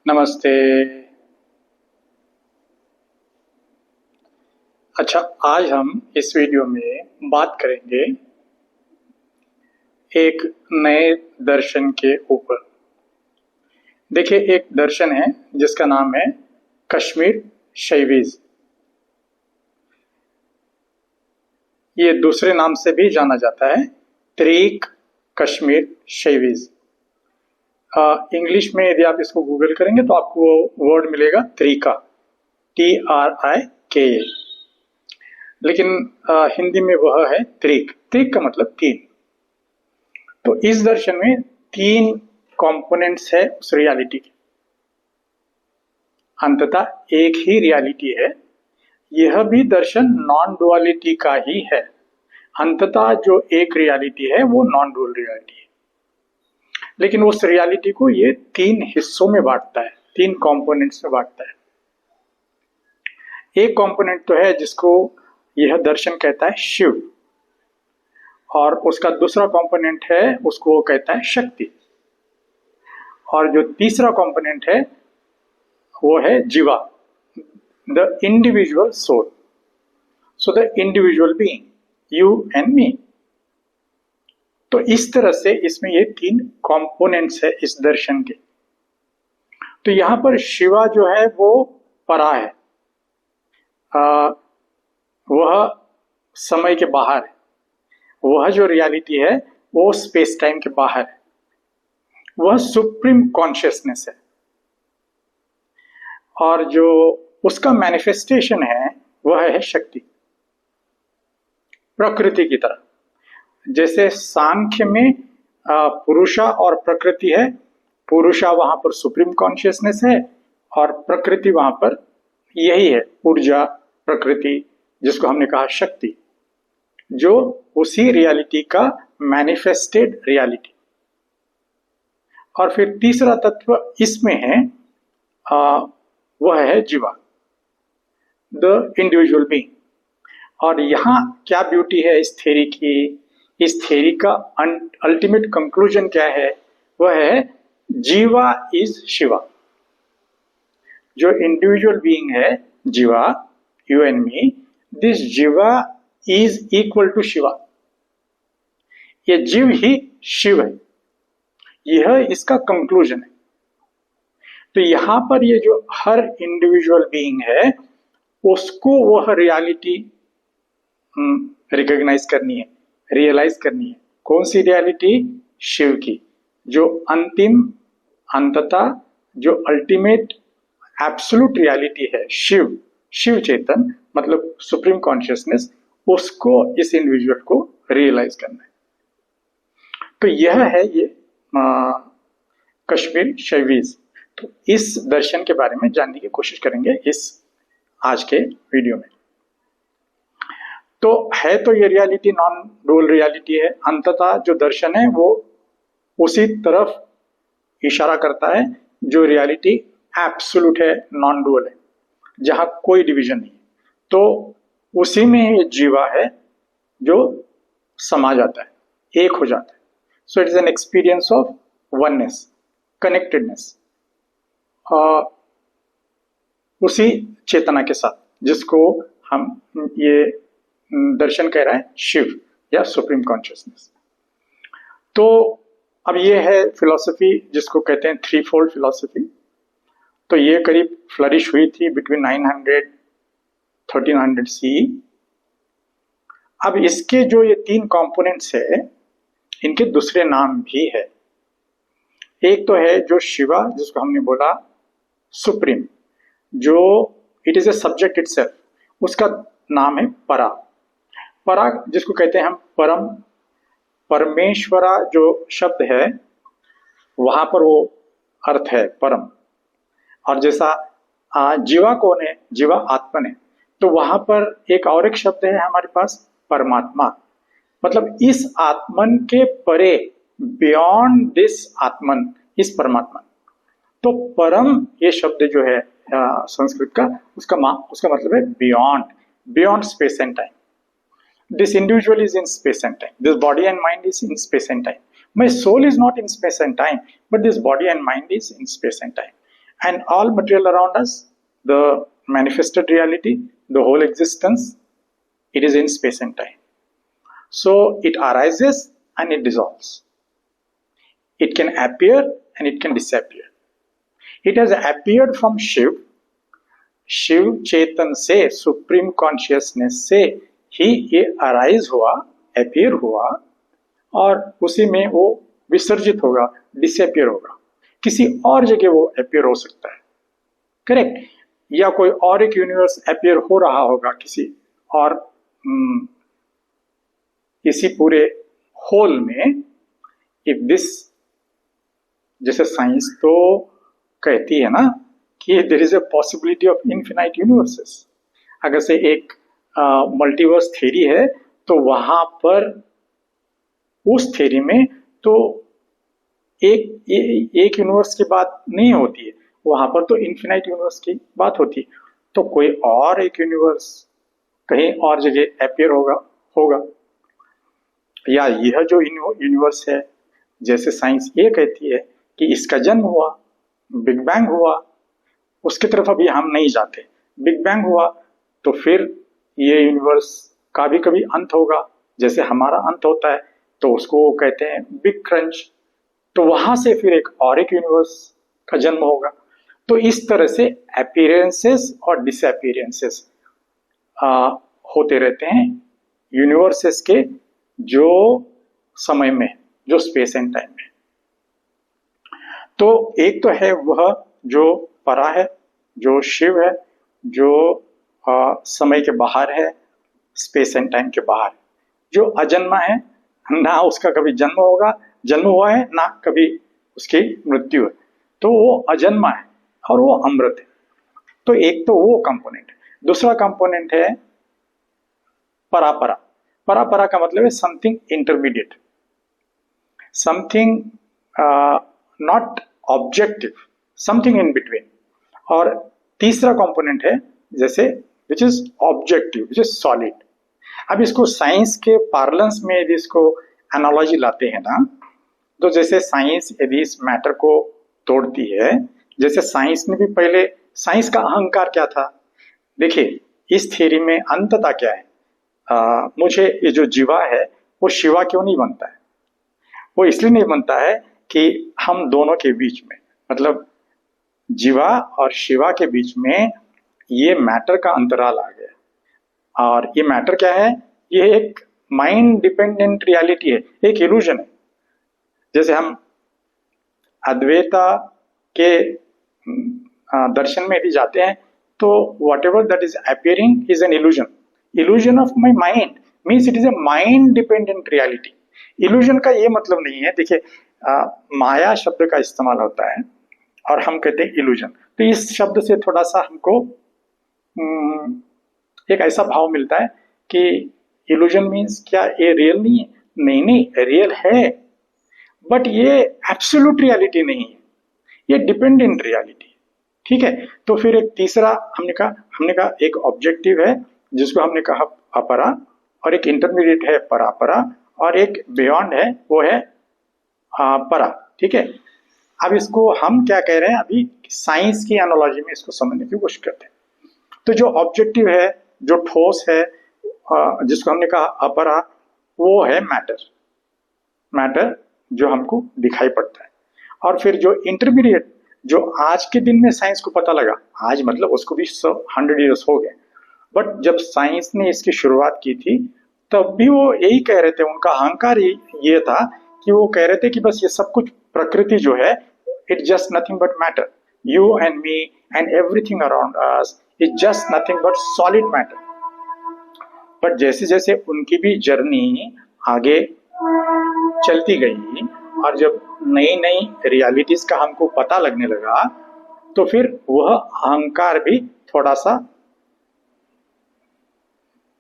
नमस्ते। अच्छा, आज हम इस वीडियो में बात करेंगे एक नए दर्शन के ऊपर। देखिए, एक दर्शन है जिसका नाम है कश्मीर शैविज़। ये दूसरे नाम से भी जाना जाता है, तरीक कश्मीर शैविज़। इंग्लिश में यदि आप इसको गूगल करेंगे तो आपको वर्ड मिलेगा तरीका, TRIKA। लेकिन हिंदी में वह है तरीक। तरीक का मतलब तीन। तो इस दर्शन में तीन कंपोनेंट्स है उस रियलिटी के। अंततः एक ही रियलिटी है। यह भी दर्शन नॉन डुअलिटी का ही है। अंततः जो एक रियलिटी है वो नॉन डुअल रियलिटी है, लेकिन उस रियलिटी को ये तीन हिस्सों में बांटता है, तीन कंपोनेंट्स में बांटता है। एक कंपोनेंट तो है जिसको यह दर्शन कहता है शिव, और उसका दूसरा कंपोनेंट है उसको वो कहता है शक्ति, और जो तीसरा कंपोनेंट है वो है jiva, the individual soul. So the individual being, you and me. तो इस तरह से इसमें ये तीन कंपोनेंट्स है इस दर्शन के। तो यहां पर शिवा जो है वो परा है, वह समय के बाहर है। वह जो रियलिटी है वो स्पेस टाइम के बाहर है। वह सुप्रीम कॉन्शियसनेस है, और जो उसका मैनिफेस्टेशन है वह है शक्ति, प्रकृति की तरह। जैसे सांख्य में पुरुषा और प्रकृति है। पुरुषा वहां पर सुप्रीम कॉन्शियसनेस है, और प्रकृति वहां पर यही है, ऊर्जा, प्रकृति, जिसको हमने कहा शक्ति, जो उसी रियलिटी का मैनिफेस्टेड रियलिटी। और फिर तीसरा तत्व इसमें है, वह है जीवा, द इंडिविजुअल बीइंग। और यहां क्या ब्यूटी है इस थ्योरी की, इस थ्योरी का अल्टीमेट कंक्लूजन क्या है, वह है जीवा इज शिवा। जो इंडिविजुअल बीइंग है जीवा, यू एंड मी, दिस जीवा इज इक्वल टू शिवा। ये जीव ही शिव है, यह इसका कंक्लूजन है। तो यहां पर ये जो हर इंडिविजुअल बीइंग है उसको वह रियलिटी रिकॉग्नाइज करनी है, रियलाइज करनी है। कौन सी रियलिटी? शिव की, जो अंतिम, अंततः, जो अल्टीमेट एब्सोल्यूट रियलिटी है, शिव, शिव चेतन, मतलब सुप्रीम कॉन्शियसनेस, उसको इस इंडिविजुअल को रियलाइज करना है। तो यह है ये कश्मीर शैविज़। तो इस दर्शन के बारे में जानने की कोशिश करेंगे इस आज के वीडियो में। तो है तो ये रियलिटी नॉन डुअल रियलिटी है। अंततः जो दर्शन है वो उसी तरफ इशारा करता है जो रियलिटी एब्सोल्यूट है, नॉन डुअल है, जहां कोई डिवीजन नहीं। तो उसी में ये जीवा है जो समा जाता है, एक हो जाता है। So it is an experience of oneness, connectedness, उसी चेतना के साथ, जिसको हम ये दर्शन कह रहा है शिव या सुप्रीम कॉन्शियसनेस। तो अब ये है फिलॉसफी जिसको कहते हैं थ्री फोल्ड फिलॉसफी। तो ये करीब फ्लरिश हुई थी बिटवीन 900-1300 CE। अब इसके जो ये तीन कंपोनेंट्स है, इनके दूसरे नाम भी है। एक तो है जो शिवा, जिसको हमने बोला सुप्रीम, जो it is a subject itself, उसका नाम है परा। परा जिसको कहते हैं हम परम, परमेश्वरा जो शब्द है वहां पर वो अर्थ है परम। और जैसा जीवा कौन है, जीवा आत्मन है, तो वहां पर एक और एक शब्द है हमारे पास, परमात्मा। मतलब इस आत्मन के परे, बियॉन्ड दिस आत्मन, इस परमात्मा। तो परम ये शब्द जो है संस्कृत का, उसका मतलब है beyond, beyond space and time. This individual is in space and time. This body and mind is in space and time. My soul is not in space and time, but this body and mind is in space and time. and all material around us, the manifested reality, the whole existence, it is in space and time. So it arises and it dissolves. It can appear and it can disappear. It has appeared from Shiv. Shiv चेतन से, supreme consciousness से ही ये arise हुआ, appear हुआ, और उसी में वो विसर्जित होगा, डिसअपियर होगा। किसी और जगह वो अपीयर हो सकता है, करेक्ट, या कोई और एक यूनिवर्स अपीयर हो रहा होगा किसी और इसी पूरे होल में। इफ दिस, जैसे साइंस तो कहती है ना कि there is a possibility of infinite universes. अगर से एक मल्टीवर्स थ्योरी है तो वहां पर उस थ्योरी में तो एक यूनिवर्स की बात नहीं होती है, वहां पर तो इनफिनाइट यूनिवर्स की बात होती है। तो कोई और एक यूनिवर्स कहीं और जगह अपीयर होगा, या यह जो यूनिवर्स है, जैसे साइंस ये कहती है कि इसका जन्म हुआ, बिग बैंग हुआ, उसकी तरफ अभी हम नहीं जाते। बिग बैंग हुआ तो फिर ये यूनिवर्स का भी कभी अंत होगा, जैसे हमारा अंत होता है, तो उसको कहते हैं बिग क्रंच। तो वहां से फिर एक और एक यूनिवर्स का जन्म होगा। तो इस तरह से अपीयरेंसेस और डिसअपीयरेंसेस होते रहते हैं यूनिवर्सेस के जो समय में, जो स्पेस एंड टाइम में। तो एक तो है वह जो परा है, जो शिव है, जो समय के बाहर है, स्पेस एंड टाइम के बाहर, जो अजन्मा है, ना उसका कभी जन्म हुआ है, ना कभी उसकी मृत्यु है, तो वो अजन्मा है और वो अमृत है। तो एक तो वो कंपोनेंट है। दूसरा कंपोनेंट है परापरा। परापरा का मतलब है something intermediate, something not objective, something in between. और तीसरा कंपोनेंट है जैसे which is objective, which is solid. अब इसको साइंस के पार्लेंस में यदि इसको एनालॉजी लाते हैं ना, तो जैसे साइंस यदि इस मैटर को तोड़ती है, जैसे साइंस ने भी पहले, साइंस का अहंकार क्या था, देखिए इस थ्योरी में अंततः क्या है, मुझे ये जो जीवा है वो शिवा क्यों नहीं बनता है? वो इसलिए नहीं बनता है कि हम दोनों के बीच में, मतलब जीवा और शिवा के बीच में ये मैटर का अंतराल आ गया। और ये मैटर क्या है? ये एक माइंड डिपेंडेंट रियलिटी है, एक इल्यूजन है। जैसे हम अद्वैता के दर्शन में यदि जाते हैं तो whatever that is appearing is an illusion of my mind, means it is a mind dependent reality। illusion का ये मतलब नहीं है, देखिए माया शब्द का इस्तेमाल होता है और हम कहते हैं illusion, तो इस शब्द से थोड़ा सा हमको एक ऐसा भाव मिलता है कि illusion means क्या ये रियल नहीं है? नहीं, रियल है, बट ये एब्सोल्यूट रियलिटी नहीं है, ये डिपेंडेंट रियलिटी। ठीक है, तो फिर एक तीसरा हमने कहा एक ऑब्जेक्टिव है जिसको हमने कहा अपरा, और एक इंटरमीडिएट है परापरा, और एक बियॉन्ड है वो है परा। ठीक है, अब इसको हम क्या कह रहे हैं, अभी साइंस की एनालॉजी में इसको समझने की कोशिश करते हैं। तो जो ऑब्जेक्टिव है, जो ठोस है, जिसको हमने कहा अपरा, वो है मैटर जो हमको दिखाई पड़ता है। और फिर जो इंटरमीडिएट, जो आज के दिन में साइंस को पता लगा, आज मतलब उसको भी 100 ईयर्स हो गए, बट जब साइंस ने इसकी शुरुआत की थी तब भी वो यही कह रहे थे, उनका अहंकार ये था कि वो कह रहे थे कि बस ये सब कुछ प्रकृति जो है, it just nothing but matter, you and me and everything around us is just nothing but solid matter. But जैसे जैसे उनकी भी जर्नी आगे चलती गई और जब नई नई रियलिटीज का हमको पता लगने लगा, तो फिर वह अहंकार भी थोड़ा सा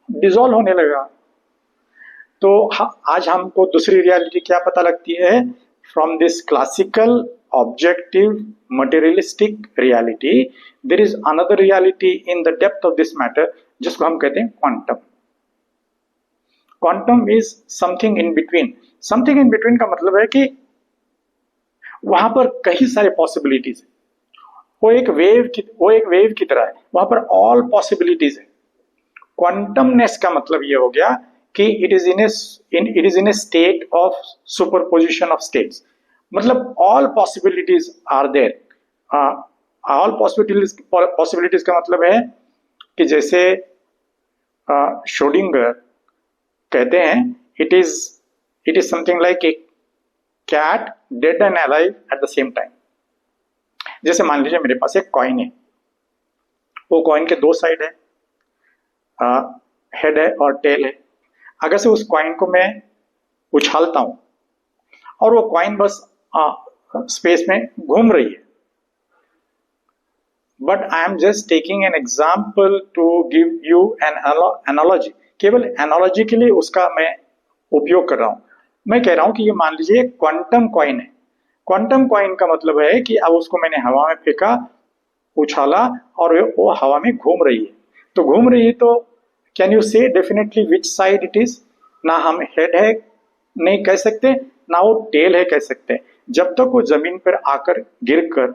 डिसॉल्व होने लगा। तो आज हमको दूसरी रियलिटी क्या पता लगती है? From this classical objective materialistic reality, there is another reality in the depth of this matter, जिसको हम कहते हैं quantum. Quantum is something in between. Something in between का मतलब है कि वहां पर कई सारे पॉसिबिलिटीज है, वो एक वेव की तरह है, वहां पर ऑल पॉसिबिलिटीज है। क्वांटमनेस का मतलब ये हो गया कि it is in a state of superposition of states, मतलब all possibilities are there. All possibilities का मतलब है कि जैसे श्रोडिंगर कहते हैं, it is something like a cat dead and alive at the same time. जैसे मान लीजिए मेरे पास एक कॉइन है, वो कॉइन के दो साइड है, हेड है और टेल है। अगर से उस कॉइन को मैं उछालता हूं और वो कॉइन बस स्पेस में घूम रही है, but I am just taking an example to give you an analogy, केवल एनालॉजी के लिए उसका मैं उपयोग कर रहा हूं। मैं कह रहा हूं कि ये मान लीजिए क्वांटम कॉइन है। क्वांटम कॉइन का मतलब है कि अब उसको मैंने हवा में फेंका, उछाला और वो हवा में घूम रही है। तो घूम रही है तो कैन यू से definitely which side it is? ना हम हेड है नहीं कह सकते, ना वो टेल है कह सकते, जब तक वो जमीन पर आकर गिरकर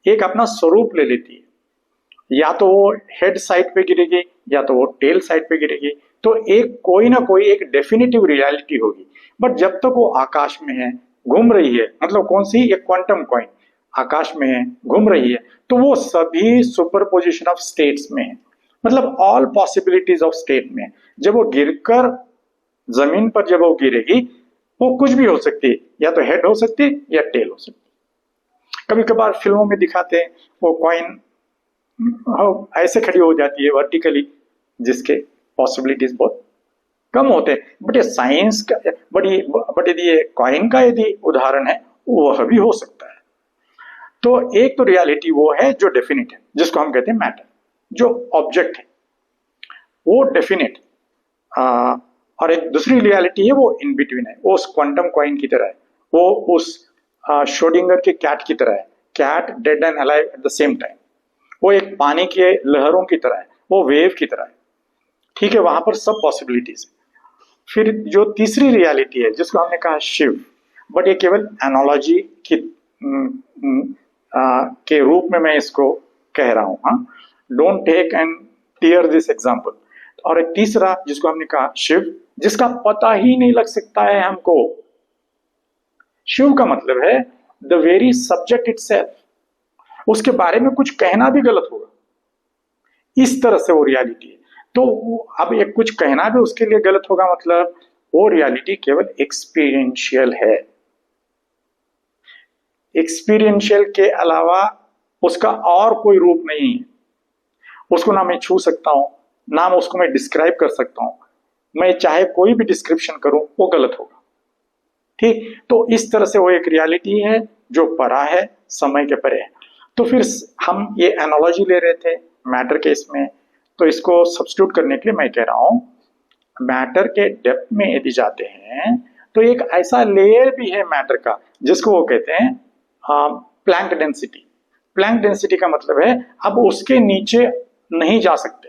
एक अपना स्वरूप ले लेती है। या तो वो हेड साइड पे गिरेगी या तो वो टेल साइड पे गिरेगी, तो एक कोई ना कोई एक डेफिनेटिव रियलिटी होगी। बट जब तक वो आकाश में है, घूम रही है, मतलब कौन सी? एक क्वांटम कॉइन आकाश में है, घूम रही है, तो वो सभी सुपरपोजिशन ऑफ स्टेट्स में है, मतलब ऑल पॉसिबिलिटीज ऑफ स्टेट में है। जब वो गिरकर जमीन पर जब वो गिरेगी, वो कुछ भी हो सकती है, या तो हेड हो सकती है या टेल हो सकती है। कभी कभार फिल्मों में दिखाते हैं वो कॉइन ऐसे खड़ी हो जाती है वर्टिकली, जिसके पॉसिबिलिटीज बहुत कम होते हैं। बट ये साइंस का बट यदि ये कॉइन का यदि उदाहरण है, वह भी हो सकता है। तो एक तो रियलिटी वो है जो डेफिनेट है, जिसको हम कहते हैं मैटर। जो ऑब्जेक्ट है वो डेफिनेट, और एक दूसरी रियलिटी है वो इन बिटवीन है, वो उस क्वांटम कॉइन की तरह है, वो उस श्रोडिंगर के कैट की तरह है, cat dead and alive at the same time. वो एक पानी के लहरों की तरह है, वो वेव की तरह है। ठीक है, वहां पर सब पॉसिबिलिटीज है। फिर जो तीसरी रियलिटी है जिसको हमने कहा शिव, बट ये केवल एनालॉजी की के रूप में मैं इसको कह रहा हूं। हाँ, don't take and tear this example. और एक तीसरा जिसको हमने कहा शिव, जिसका पता ही नहीं लग सकता है हमको। शिव का मतलब है द वेरी सब्जेक्ट इटसेल्फ, उसके बारे में कुछ कहना भी गलत होगा, इस तरह से वो रियलिटी है। तो अब एक कुछ कहना भी उसके लिए गलत होगा, मतलब वो रियलिटी केवल एक्सपीरियंशियल है। एक्सपीरियंशियल के अलावा उसका और कोई रूप नहीं है। उसको ना मैं छू सकता हूं, ना उसको मैं डिस्क्राइब कर सकता हूं। मैं चाहे कोई भी डिस्क्रिप्शन करूं वो गलत होगा। ठीक, तो इस तरह से वो एक रियलिटी है जो परा है, समय के परे है। तो फिर हम ये एनालॉजी ले रहे थे मैटर केस में, तो इसको सब्स्टिट्यूट करने के लिए मैं कह रहा हूं मैटर के डेप्थ में यदि जाते हैं तो एक ऐसा लेयर भी है मैटर का जिसको वो कहते हैं प्लैंक डेंसिटी। प्लैंक डेंसिटी का मतलब है अब उसके नीचे नहीं जा सकते,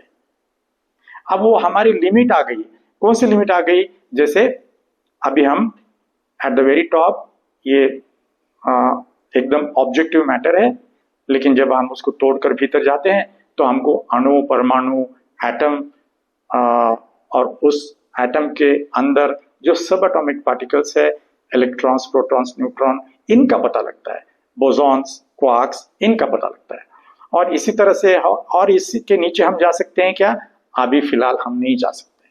अब वो हमारी लिमिट आ गई। कौन सी लिमिट आ गई? जैसे अभी हम एट द वेरी टॉप, ये एकदम ऑब्जेक्टिव मैटर है, लेकिन जब हम उसको तोड़कर भीतर जाते हैं तो हमको अणु, परमाणु, एटम और उस एटम के अंदर जो सब एटॉमिक पार्टिकल्स है, इलेक्ट्रॉन्स, प्रोटॉन्स, न्यूट्रॉन, इनका पता लगता है, बोसॉन्स, क्वार्क्स, इनका पता लगता है। और इसी तरह से और इसके नीचे हम जा सकते हैं क्या? अभी फिलहाल हम नहीं जा सकते,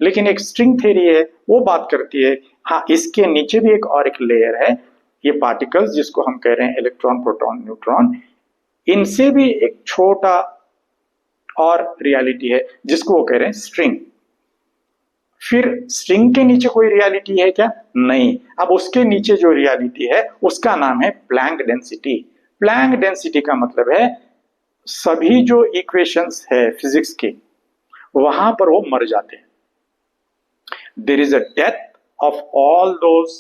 लेकिन एक स्ट्रिंग थ्योरी है वो बात करती है हाँ इसके नीचे भी एक लेयर है, ये पार्टिकल्स जिसको हम कह रहे हैं इलेक्ट्रॉन, प्रोटॉन, न्यूट्रॉन, इनसे भी एक छोटा और रियलिटी है जिसको वो कह रहे हैं स्ट्रिंग। फिर स्ट्रिंग के नीचे कोई रियलिटी है क्या? नहीं। अब उसके नीचे जो रियलिटी है उसका नाम है प्लैंक डेंसिटी। प्लैंक डेंसिटी का मतलब है सभी जो इक्वेशंस है फिजिक्स के, वहां पर वो मर जाते हैं। There is a death of all those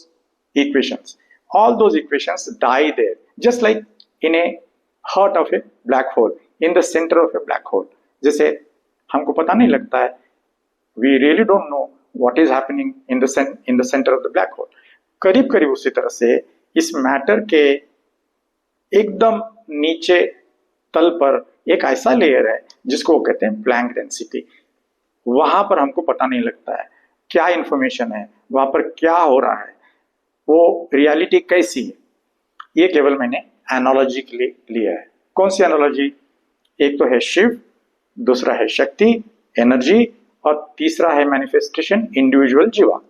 equations, all those equations die there, just like in a heart of a black hole, in the center of a black hole। जैसे हमको पता नहीं लगता है, we really don't know what is happening in the center of the black hole। करीब करीब उसी तरह से इस मैटर के एकदम नीचे तल पर एक ऐसा लेयर है जिसको वो कहते हैं प्लैंक डेंसिटी। वहां पर हमको पता नहीं लगता है क्या इंफॉर्मेशन है, वहां पर क्या हो रहा है, वो रियलिटी कैसी है। ये केवल मैंने एनालॉजी के लिए लिया है। कौन सी एनालॉजी? एक तो है शिव, दूसरा है शक्ति, एनर्जी, और तीसरा है मैनिफेस्टेशन, इंडिविजुअल जीवा।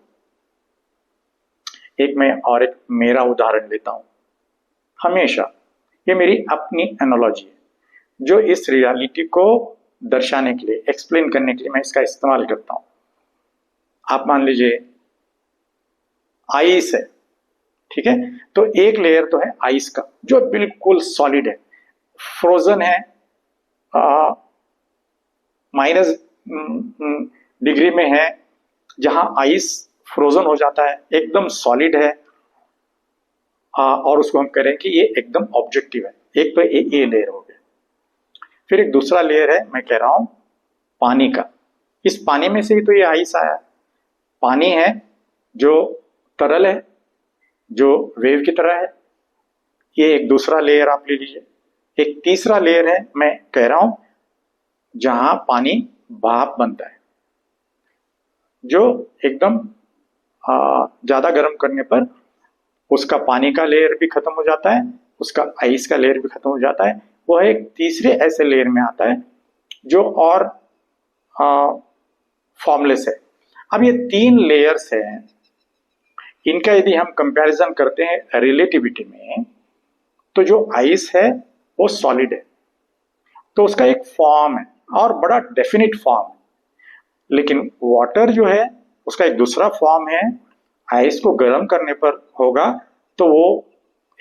एक मैं और एक मेरा उदाहरण लेता हूं। हमेशा ये मेरी अपनी एनालॉजी है जो इस रियलिटी को दर्शाने के लिए, एक्सप्लेन करने के लिए मैं इसका इस्तेमाल करता हूं। आप मान लीजिए आइस है, ठीक है, तो एक लेयर तो है आइस का जो बिल्कुल सॉलिड है, फ्रोजन है, माइनस डिग्री में है, जहां आइस फ्रोजन हो जाता है, एकदम सॉलिड है, और उसको हम कह रहे हैं कि ये एकदम ऑब्जेक्टिव है। एक तो ये लेयर हो गया। फिर एक दूसरा लेयर है, मैं कह रहा हूं पानी का। इस पानी में से ही तो ये आइस आया। पानी है जो तरल है, जो वेव की तरह है। ये एक दूसरा लेयर आप ले लीजिए। एक तीसरा लेयर है, मैं कह रहा हूं जहां पानी भाप बनता है, जो एकदम ज्यादा गर्म करने पर उसका पानी का लेयर भी खत्म हो जाता है, उसका आइस का लेयर भी खत्म हो जाता है। वह एक तीसरे ऐसे लेयर में आता है जो और फॉर्मलेस है। अब ये तीन लेयर्स हैं, इनका यदि हम कंपैरिजन करते हैं रिलेटिविटी में, तो जो आइस है वो सॉलिड है, तो उसका एक फॉर्म है और बड़ा डेफिनिट फॉर्म है। लेकिन वाटर जो है उसका एक दूसरा फॉर्म है। आइस को गर्म करने पर होगा तो वो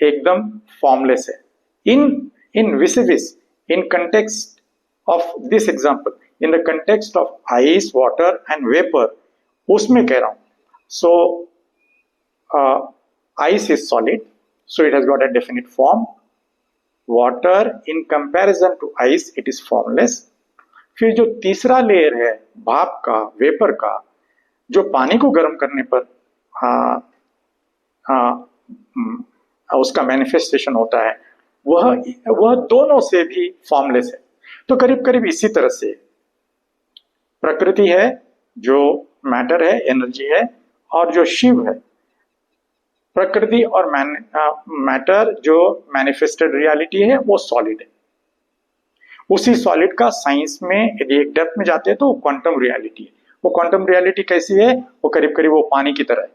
एकदम फॉर्मलेस है। In vis-a-vis, in context of this example, in the context of ice, water and vapour, उसमें कह रहा हूं। सो ice is solid, so it has got a definite form. Water in comparison to ice, it is formless. फिर जो तीसरा layer है भाप का, वेपर का, जो पानी को गर्म करने पर उसका मैनिफेस्टेशन होता है, वह दोनों से भी फॉर्मलेस है। तो करीब करीब इसी तरह से प्रकृति है जो मैटर है, एनर्जी है, और जो शिव है, प्रकृति और मैटर जो मैनिफेस्टेड रियलिटी है, वो सॉलिड है। उसी सॉलिड का साइंस में यदि एक डेप्थ में जाते हैं तो क्वांटम रियलिटी है। वो क्वांटम रियलिटी कैसी है? वो करीब करीब वो पानी की तरह है,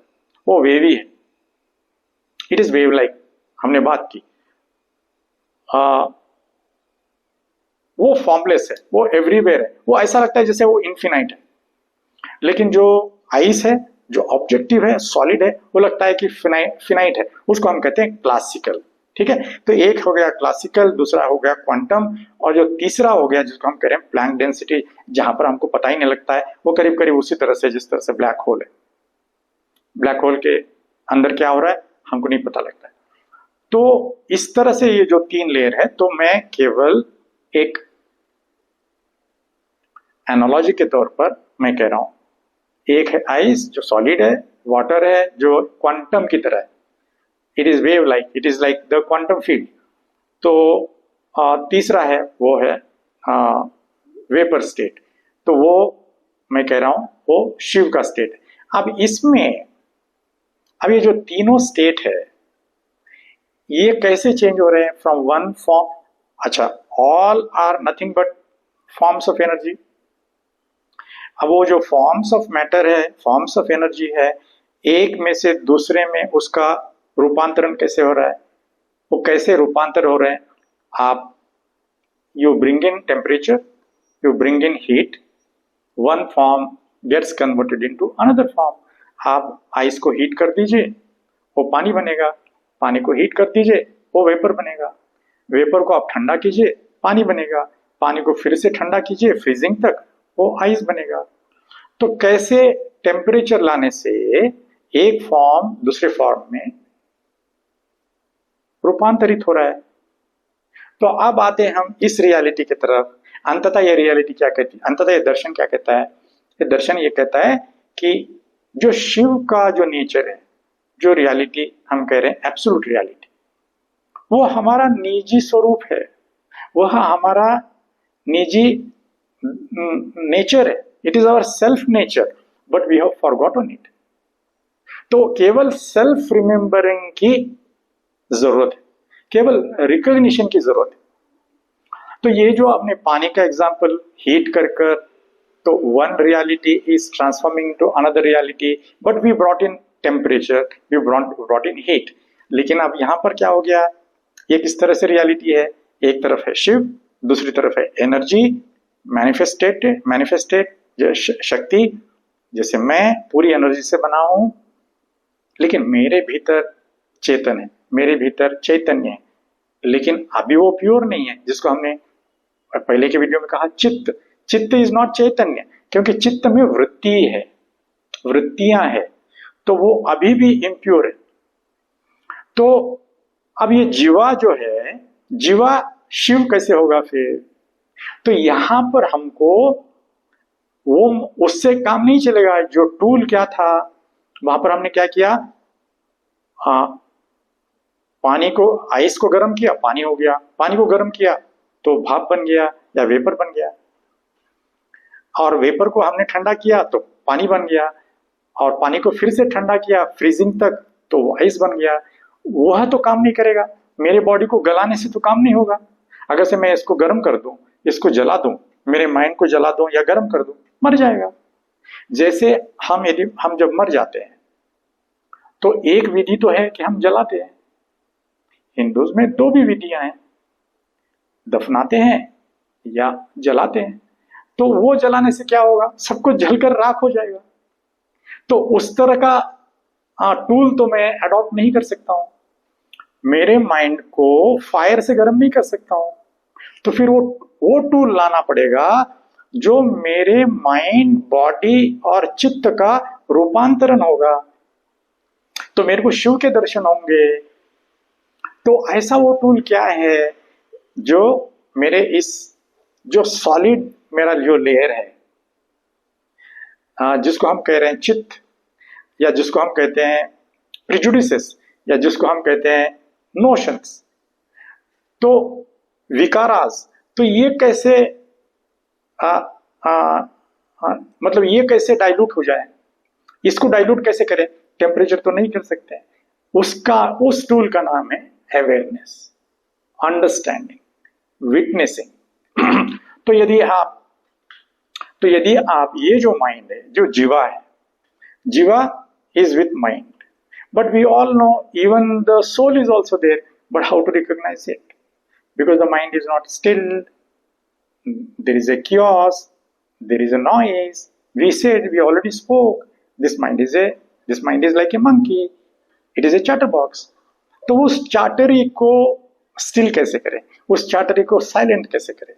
वो वेवी है। इट इज वेव लाइक, हमने बात की। वो फॉर्मलेस है, वो एवरीवेयर है, वो ऐसा लगता है जैसे वो इन्फिनाइट है। लेकिन जो आइस है, जो ऑब्जेक्टिव है, सॉलिड है, वो लगता है कि फिनाइट है। उसको हम कहते हैं क्लासिकल। ठीक है, तो एक हो गया क्लासिकल, दूसरा हो गया क्वांटम, और जो तीसरा हो गया जिसको हम कह रहे हैं प्लैंक डेंसिटी, जहां पर हमको पता ही नहीं लगता है। वो करीब करीब उसी तरह से जिस तरह से ब्लैक होल है। ब्लैक होल के अंदर क्या हो रहा है हमको नहीं पता लगता है। तो इस तरह से ये जो तीन लेयर है, तो मैं केवल एक एनालॉजी के तौर पर मैं कह रहा हूं, एक है आइस जो सॉलिड है, वाटर है जो क्वांटम की तरह है, it is wave like, it is like the quantum field. तो तीसरा है वो है वेपर स्टेट, तो वो मैं कह रहा हूं वो शिव का स्टेट है। अब इसमें अब ये जो तीनों स्टेट है ये कैसे चेंज हो रहे हैं फ्रॉम वन फॉर्म? अच्छा, all are nothing but forms of energy. अब वो जो फॉर्म्स ऑफ मैटर है, फॉर्म्स ऑफ एनर्जी है, एक में से दूसरे में उसका रूपांतरण कैसे हो रहा है? वो कैसे रूपांतर हो रहे हैं? आप you bring in temperature, you bring in heat, one form gets converted into another form. आप आइस को हीट कर दीजिए, वो पानी बनेगा। पानी को हीट कर दीजिए, वो वेपर बनेगा। वेपर को आप ठंडा कीजिए, पानी बनेगा। पानी को फिर से ठंडा कीजिए फ्रीजिंग तक, वो आइस बनेगा। तो कैसे टेम्परेचर लाने से एक फॉर्म दूसरे फॉर्म में रूपांतरित हो रहा है। तो अब आते हैं हम इस रियलिटी की तरफ। अंततः ये रियलिटी क्या कहती है? अंततः ये दर्शन क्या कहता है? ये दर्शन ये कहता है कि जो शिव का जो नेचर है, जो रियलिटी हम कह रहे हैं एब्सोल्यूट रियलिटी, वो हमारा निजी स्वरूप है, वह हमारा निजी नेचर है, it is our self nature, but we have forgotten it. तो केवल सेल्फ रिमेंबरिंग की जरूरत है, केवल रिकॉग्निशन की जरूरत है। तो ये जो आपने पानी का एग्जांपल हीट कर कर, तो one reality is transforming to another reality, but we brought in temperature, we brought in heat. लेकिन अब यहां पर क्या हो गया, ये किस तरह से रियलिटी है, एक तरफ है शिव, दूसरी तरफ है एनर्जी, मैनिफेस्टेड शक्ति। जैसे मैं पूरी एनर्जी से बना हूं, लेकिन मेरे भीतर चेतन है, मेरे भीतर चैतन्य है, लेकिन अभी वो प्योर नहीं है, जिसको हमने पहले के वीडियो में कहा चित्त। चित्त इज नॉट चैतन्य, क्योंकि चित्त में वृत्ति है, वृत्तियां है, तो वो अभी भी इम्प्योर है। तो अब ये जीवा जो है, जीवा शिव कैसे होगा फिर? तो यहां पर हमको वो उससे काम नहीं चलेगा। जो टूल क्या था, वहां पर हमने क्या किया, पानी को, आइस को गर्म किया, पानी हो गया, पानी को गर्म किया तो भाप बन गया या वेपर बन गया, और वेपर को हमने ठंडा किया तो पानी बन गया, और पानी को फिर से ठंडा किया फ्रीजिंग तक तो वो आइस बन गया। वह तो काम नहीं करेगा, मेरे बॉडी को गलाने से तो काम नहीं होगा। अगर से मैं इसको गर्म कर दूं, इसको जला दूं, मेरे माइंड को जला दूं या गर्म कर दूं, मर जाएगा। जैसे हम जब मर जाते हैं तो एक विधि तो है कि हम जलाते हैं, हिंदूज में दो भी विधियां हैं, दफनाते हैं या जलाते हैं। तो वो जलाने से क्या होगा, सब कुछ जलकर राख हो जाएगा। तो उस तरह का टूल तो मैं अडॉप्ट नहीं कर सकता हूं, मेरे माइंड को फायर से गर्म नहीं कर सकता हूं। तो फिर वो टूल लाना पड़ेगा जो मेरे माइंड, बॉडी और चित्त का रूपांतरण होगा, तो मेरे को शिव के दर्शन होंगे। तो ऐसा वो टूल क्या है जो मेरे इस जो सॉलिड मेरा जो लेयर है, जिसको हम कह रहे हैं चित्त, या जिसको हम कहते हैं प्रिजुडिसेस, या जिसको हम कहते हैं नोशंस, तो विकारास, तो ये कैसे मतलब ये कैसे डाइल्यूट हो जाए, इसको डाइल्यूट कैसे करें? टेम्परेचर तो नहीं कर सकते। उस टूल का नाम है अवेयरनेस, अंडरस्टैंडिंग, विटनेसिंग। तो यदि आप ये जो माइंड है, जो जीवा है, जीवा is with mind, but we all know even the soul is also there, but how to recognize it? Because the mind is not still, there is a chaos, there is a noise. We already spoke, this mind is like a monkey, it is a chatterbox. तो उस चाटरी को still कैसे करें, उस चाटरी को silent कैसे करें?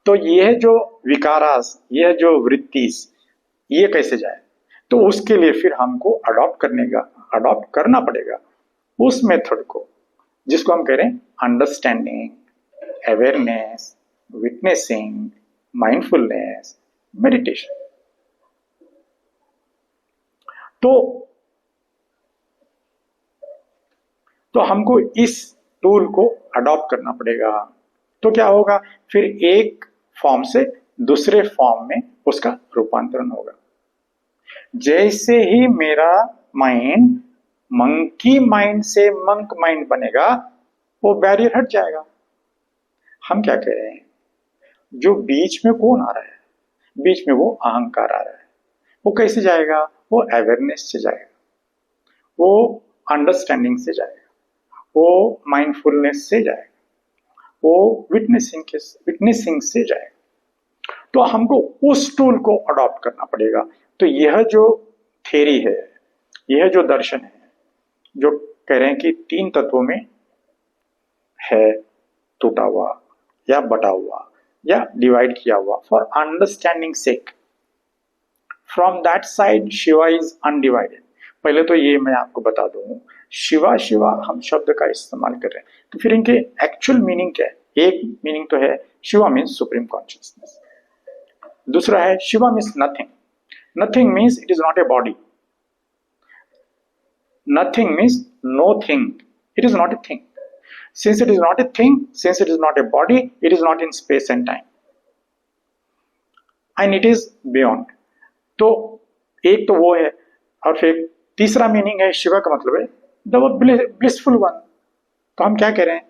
तो यह जो विकारास, यह जो वृत्तिस, ये कैसे जाए? तो उसके लिए फिर हमको अडॉप्ट करना पड़ेगा उस मेथड को, जिसको हम कह रहे हैं understanding, awareness, witnessing, mindfulness, meditation. तो हमको इस टूल को अडॉप्ट करना पड़ेगा। तो क्या होगा फिर, एक फॉर्म से दूसरे फॉर्म में उसका रूपांतरण होगा। जैसे ही मेरा माइंड मंकी माइंड से मंक माइंड बनेगा, वो बैरियर हट जाएगा। हम क्या कह रहे हैं, जो बीच में कौन आ रहा है, बीच में वो अहंकार आ रहा है, वो कैसे जाएगा? वो अवेयरनेस से जाएगा, वो अंडरस्टैंडिंग से जाएगा, वो माइंडफुलनेस से जाएगा, वो विटनेसिंग से जाएगा। तो हमको उस टूल को अडॉप्ट करना पड़ेगा। तो यह जो थ्योरी है, यह जो दर्शन है, जो कह रहे हैं कि 3 तत्वों में है टूटा हुआ या बटा हुआ या डिवाइड किया हुआ, for understanding sake, from that side Shiva is undivided. पहले तो ये मैं आपको बता दूं, शिवा शिवा हम शब्द का इस्तेमाल कर रहे हैं, तो फिर इनके एक्चुअल मीनिंग क्या है? एक मीनिंग तो है शिवा मीन्स सुप्रीम कॉन्शियसनेस, दूसरा है Shiva means nothing. Nothing means it is not a body. Nothing means no thing. It is not a thing. Since it is not a thing, since it is not a body, it is not in space and time, and it is beyond. तो एक तो वो है, और फिर तीसरा meaning है शिवा का मतलब है द ब्लिसफुल वन। तो हम क्या कह रहे हैं,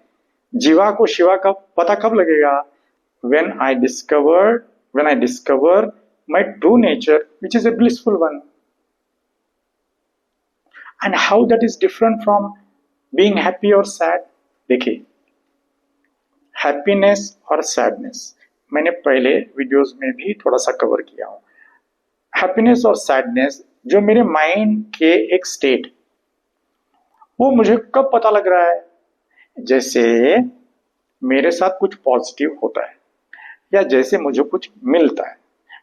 जीवा को शिवा का पता कब लगेगा? when I discover my true nature, which is a blissful one. And how that is different from being happy or sad? देखिए, हैप्पीनेस और सैडनेस मैंने पहले वीडियोस में भी थोड़ा सा कवर किया हूं। हैप्पीनेस और सैडनेस जो मेरे माइंड के एक स्टेट, वो मुझे कब पता लग रहा है? जैसे मेरे साथ कुछ पॉजिटिव होता है, या जैसे मुझे कुछ मिलता है।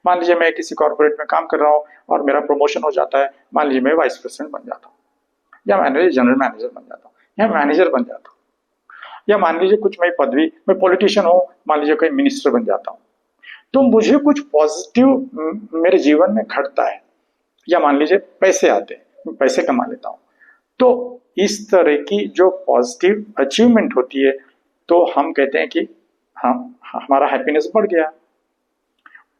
मान लीजिए मैं किसी कॉर्पोरेट में काम कर रहा हूं और मेरा प्रमोशन हो जाता है, मान लीजिए मैं वाइस प्रेसिडेंट बन जाता हूं, या मैनेजर जनरल मैनेजर बन जाता हूं, या मैनेजर बन जाता हूं, या मान लीजिए कुछ मैं पदवी, मैं पॉलिटिशियन हूं, मान लीजिए कोई मिनिस्टर बन जाता हूं, तो मुझे कुछ पॉजिटिव मेरे जीवन में घटता है, या मान लीजिए पैसे आते हैं, पैसे कमा लेता हूं। तो इस तरह की जो पॉजिटिव अचीवमेंट होती है, तो हम कहते हैं कि हमारा हैप्पीनेस बढ़ गया।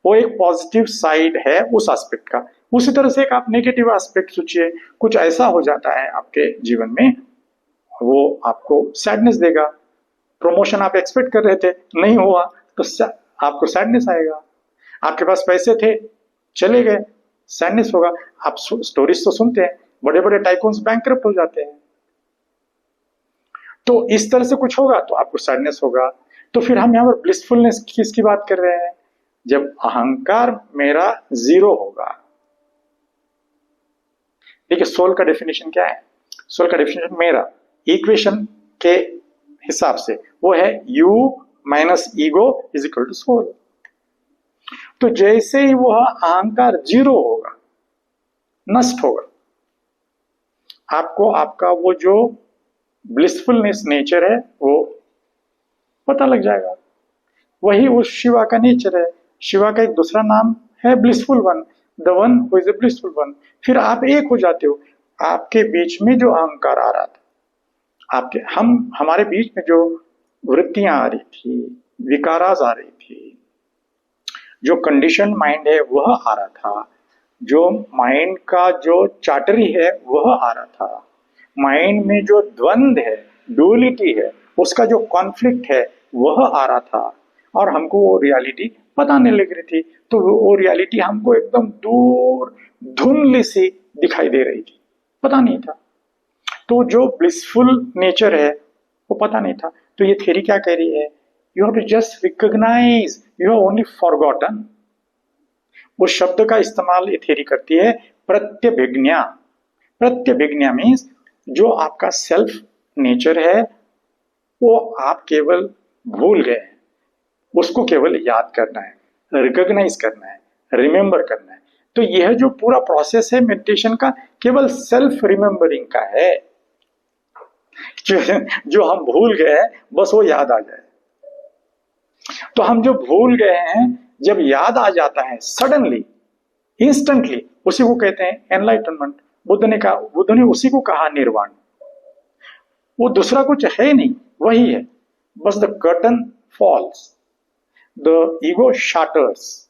वो एक पॉजिटिव साइड है उस एस्पेक्ट का। उसी तरह से एक आप नेगेटिव एस्पेक्ट सोचिए, कुछ ऐसा हो जाता है आपके जीवन में, वो आपको सैडनेस देगा। प्रमोशन आप एक्सपेक्ट कर रहे थे, नहीं हुआ, तो आपको सैडनेस आएगा। आपके पास पैसे थे, चले गए, सैडनेस होगा। आप स्टोरीज तो सुनते हैं, बड़े बड़े टाइकून्स बैंकरप्ट हो जाते हैं, तो इस तरह से कुछ होगा तो आपको सैडनेस होगा। तो फिर हम यहाँ पर ब्लिसफुलनेस किसकी बात कर रहे हैं? जब अहंकार मेरा जीरो होगा। देखिए, सोल का डेफिनेशन क्या है? सोल का डेफिनेशन मेरा इक्वेशन के हिसाब से वो है you minus ego is equal to soul. तो जैसे ही वह अहंकार जीरो होगा, नष्ट होगा, आपको आपका वो जो ब्लिसफुलनेस नेचर है वो पता लग जाएगा। वही उस शिवा का नेचर है। शिवा का एक दूसरा नाम है blissful one, the one who is a blissful one. फिर आप एक हो जाते हो। आपके बीच में जो अहंकार आ रहा था, हमारे बीच में जो वृत्तियां आ रही थी, विकारास आ रही थी, जो कंडीशन माइंड है वह आ रहा था, जो माइंड का जो चाटरी है वह आ रहा था, माइंड में जो द्वंद है, डुअलिटी है, उसका जो कॉन्फ्लिक्ट है वह आ रहा था, और हमको वो रियलिटी पता नहीं लग रही थी। तो वो रियलिटी हमको एकदम दूर धुंधली सी दिखाई दे रही थी, पता नहीं था। तो जो ब्लिसफुल नेचर है वो पता नहीं था। तो ये थ्योरी क्या कह रही है? You have to just recognise, you have only forgotten. उस शब्द का इस्तेमाल ये थ्योरी करती है प्रत्यभिज्ञा। प्रत्यभिज्ञा मीन्स जो आपका सेल्फ नेचर है वो आप केवल भूल गए, उसको केवल याद करना है, रिकॉग्नाइज करना है, रिमेंबर करना है। तो यह जो पूरा प्रोसेस है मेडिटेशन का, केवल सेल्फ रिमेंबरिंग का है। जो हम भूल गए हैं बस वो याद आ जाए। तो हम जो भूल गए हैं जब याद आ जाता है सडनली, इंस्टेंटली, उसी को कहते हैं एनलाइटनमेंट। बुद्ध ने उसी को कहा निर्वाण। वो दूसरा कुछ है नहीं, वही है। बस the curtain falls, the ego shatters,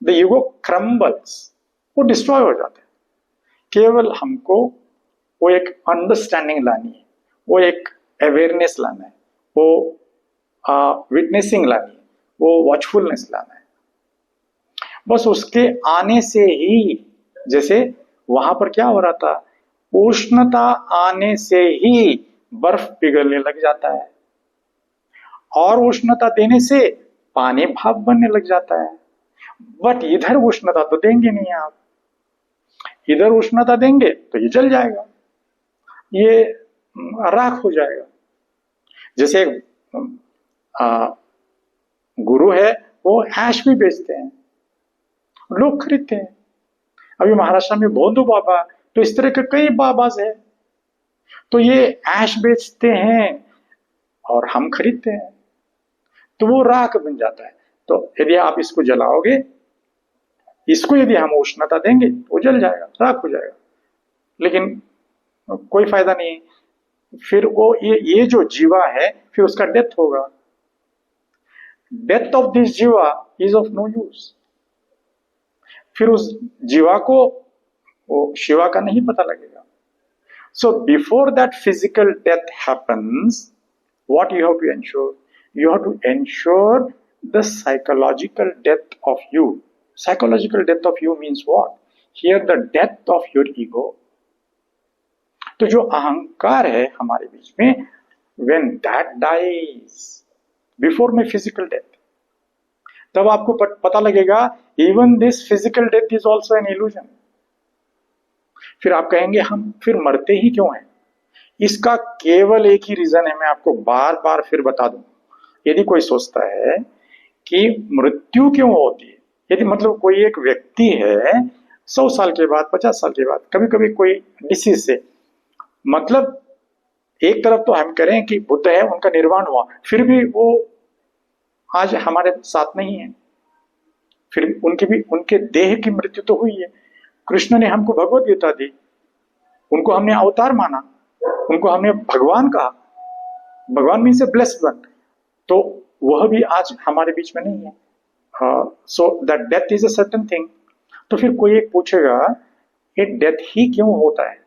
the ego crumbles, वो डिस्ट्रॉय हो जाता है। केवल हमको वो एक अंडरस्टैंडिंग लानी है, वो एक अवेयरनेस लाना है, वो विटनेसिंग लानी है, वो वॉचफुलनेस लाना है। बस उसके आने से ही, जैसे वहां पर क्या हो रहा था, उष्णता आने से ही बर्फ पिघलने लग जाता है, और उष्णता देने से पानी भाप बनने लग जाता है। बट इधर उष्णता तो देंगे नहीं आप, इधर उष्णता देंगे तो ये जल जाएगा, ये राख हो जाएगा। जैसे गुरु है, वो ऐश भी बेचते हैं, लोग खरीदते हैं। अभी महाराष्ट्र में भोंदू बाबा, तो इस तरह के कई बाबाज हैं, तो ये ऐश बेचते हैं और हम खरीदते हैं, तो वो राख बन जाता है। तो यदि आप इसको जलाओगे, इसको यदि हम उष्णता देंगे तो जल जाएगा, राख हो जाएगा। लेकिन कोई फायदा नहीं। फिर वो ये जो जीवा है फिर उसका डेथ होगा। डेथ ऑफ दिस जीवा इज ऑफ नो यूज। फिर उस जीवा को वो शिवा का नहीं पता लगेगा। So before that physical death happens, what you have to ensure? You have to ensure the psychological death of you. Psychological death of you means what? Here the death of your ego. तो जो अहंकार है हमारे बीच में, when that dies before my physical death, तब आपको पता लगेगा even this physical death is also an illusion. फिर आप कहेंगे हम फिर मरते ही क्यों हैं? इसका केवल एक ही रीजन है, मैं आपको बार बार फिर बता दूं। यदि कोई सोचता है कि मृत्यु क्यों होती है, यदि मतलब कोई एक व्यक्ति है 100 साल के बाद, 50 साल के बाद, कभी कभी कोई डिसीज से, मतलब एक तरफ तो हम करें कि बुद्ध है, उनका निर्वाण हुआ, फिर भी वो आज हमारे साथ नहीं है, फिर उनके देह की मृत्यु तो हुई है। कृष्ण ने हमको भगवत गीता दी, उनको हमने अवतार माना, उनको हमने भगवान कहा, भगवान मीन्स ए ब्लेस्ड वन, तो वह भी आज हमारे बीच में नहीं है। So that death is a certain thing. तो फिर कोई एक पूछेगा ये डेथ ही क्यों होता है?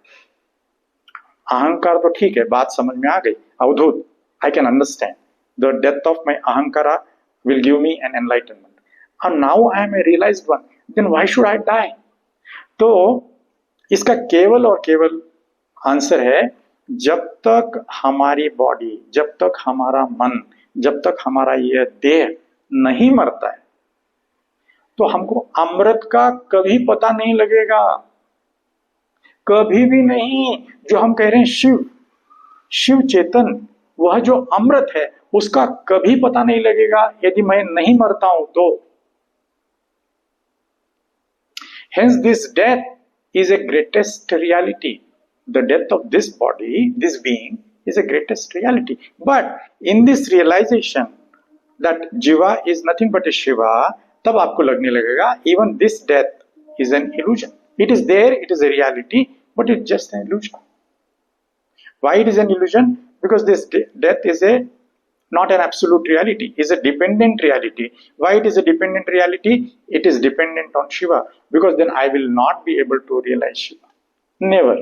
अहंकार तो ठीक है, बात समझ में आ गई, Avadhoot, I can understand the death of my अहंकारा will give me an enlightenment, and now I am a realized one, then why should I die? तो इसका केवल और केवल आंसर है, जब तक हमारी बॉडी, जब तक हमारा मन, जब तक हमारा यह देह नहीं मरता है, तो हमको अमृत का कभी पता नहीं लगेगा, कभी भी नहीं। जो हम कह रहे हैं शिव चेतन, वह जो अमृत है उसका कभी पता नहीं लगेगा यदि मैं नहीं मरता हूं तो। Hence this death is a greatest reality. The death of this body, this being, is a greatest reality. But in this realization that Jiva is nothing but a Shiva, तब आपको लगने लगेगा even this death is an illusion. It is there, it is a reality, but it's just an illusion. Why it is an illusion? Because this death is not an absolute reality, is a dependent reality. Why it is a dependent reality? It is dependent on Shiva, because then I will not be able to realize Shiva. Never.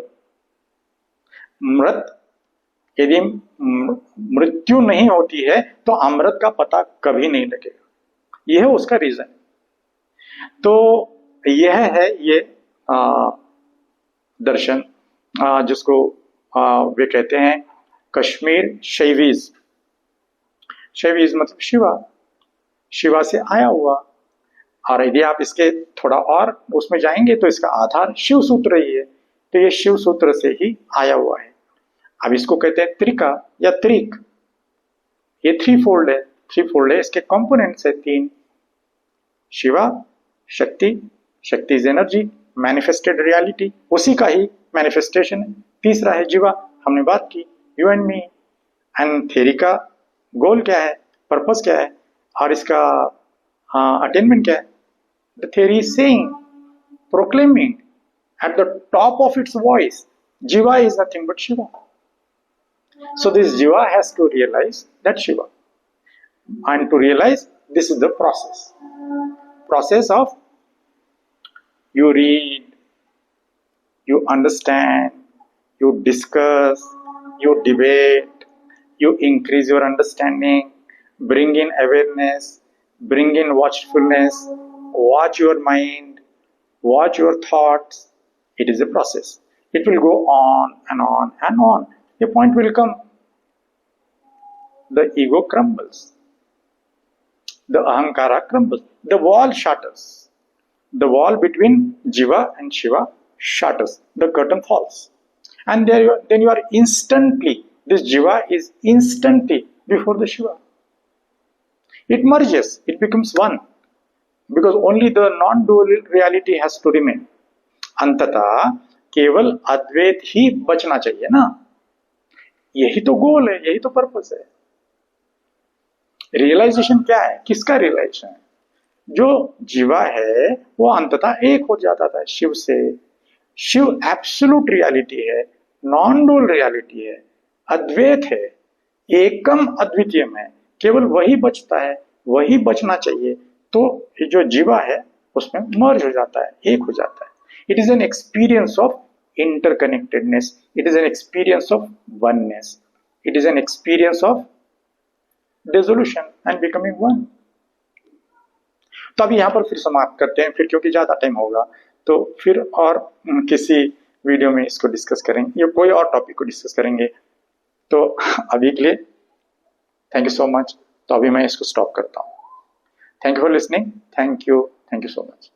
यदि मृत्यु नहीं होती है तो अमृत का पता कभी नहीं लगेगा, यह है उसका रीजन। तो यह है ये दर्शन जिसको वे कहते हैं कश्मीर शैवीज। शैवीज मतलब शिवा से आया हुआ। और यदि आप इसके थोड़ा और उसमें जाएंगे तो इसका आधार शिव सूत्र ही है, तो ये शिव सूत्र से ही आया हुआ है। अब इसको कहते हैं त्रिका या त्रिक। ये थ्री फोल्ड है, इसके कंपोनेंट्स है 3, शिवा, शक्ति इज एनर्जी, मैनिफेस्टेड रियलिटी उसी का ही मैनिफेस्टेशन है। तीसरा है जीवा, हमने बात की, you and me. And theory का गोल क्या है, पर्पस क्या है, और इसका अटेनमेंट क्या है? The theory is saying, proclaiming at the top of its voice, jiva is nothing but Shiva. So this jiva has to realize that Shiva, and to realize this is the process of you read, you understand, you discuss, you debate, you increase your understanding, bring in awareness, bring in watchfulness, watch your mind, watch your thoughts. It is a process. It will go on and on and on. A point will come, the ego crumbles, the ahankara crumbles, the wall shatters, the wall between Jiva and Shiva shatters, the curtain falls, and then you are instantly, this Jiva is instantly before the Shiva. It merges, it becomes one, because only the non-dual reality has to remain. अंततः केवल अद्वैत ही बचना चाहिए ना, यही तो गोल है, यही तो पर्पस है। रियलाइजेशन क्या है, किसका रियलाइजेशन है? जो जीवा है वो अंततः एक हो जाता था शिव से। शिव एब्सोल्यूट रियलिटी है, नॉन डुअल रियलिटी है। अद्वैत है, एकम अद्वितीयम है, केवल वही बचता है, वही बचना चाहिए, तो ये जो जीवा है उसमें मर्ज हो जाता है, एक हो जाता है। It is an experience of interconnectedness, it is an experience of oneness, it is an experience of dissolution and becoming one. तो अभी यहाँ पर फिर समाप्त करते हैं, फिर क्योंकि ज्यादा टाइम होगा तो फिर और किसी वीडियो में इसको डिस्कस करेंगे या कोई और टॉपिक को डिस्कस करेंगे। तो अभी के लिए थैंक यू सो मच। तो अभी मैं इसको स्टॉप करता हूँ। Thank you for listening, thank you so much.